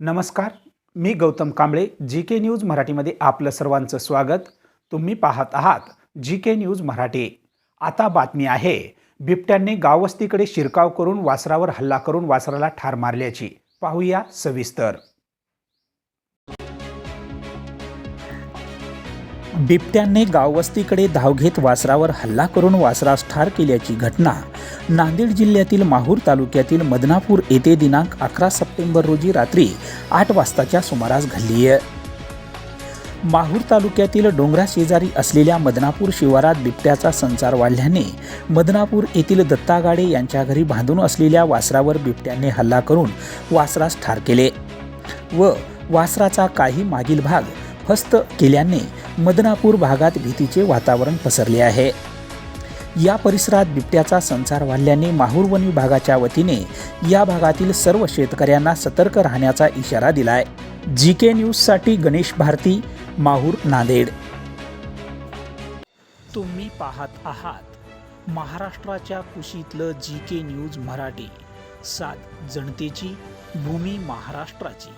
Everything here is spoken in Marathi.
नमस्कार, मी गौतम कांबळे. जी के न्यूज मराठीमध्ये आपलं सर्वांचं स्वागत. तुम्ही पाहत आहात जी के न्यूज मराठी. आता बातमी आहे, बिबट्यांनी गाववस्तीकडे शिरकाव करून वासरावर हल्ला करून वासराला ठार मारल्याची. पाहूया सविस्तर. बिबट्याने गाववस्तीकडे धाव घेत वासरावर हल्ला करून वासरास ठार केल्याची घटना नांदेड जिल्ह्यातील माहूर तालुक्यातील मदनापूर येथे दिनांक 11 सप्टेंबर रोजी रात्री 8 वाजताच्या सुमारास घडली आहे. माहूर तालुक्यातील डोंगरा शेजारी असलेल्या मदनापूर शिवारात बिबट्याचा संचार वाढल्याने मदनापूर येथील दत्ता गाडे यांच्या घरी बांधून असलेल्या वासरावर बिबट्याने हल्ला करून वासरास ठार केले व वासराचा काही मागील भाग फस्त केल्याने मदनापूर भागात भीतीचे वातावरण पसरले आहे. या परिसरात बिबट्याचा संचार वाढल्याने माहूर वन विभागाच्या वतीने या भागातील सर्व शेतकऱ्यांना सतर्क राहण्याचा इशारा दिलाय. जी के न्यूज साठी गणेश भारती, माहूर, नांदेड. तुम्ही पाहत आहात महाराष्ट्राच्या कुशीतलं जी के न्यूज मराठी. सात जनतेची, भूमी महाराष्ट्राची.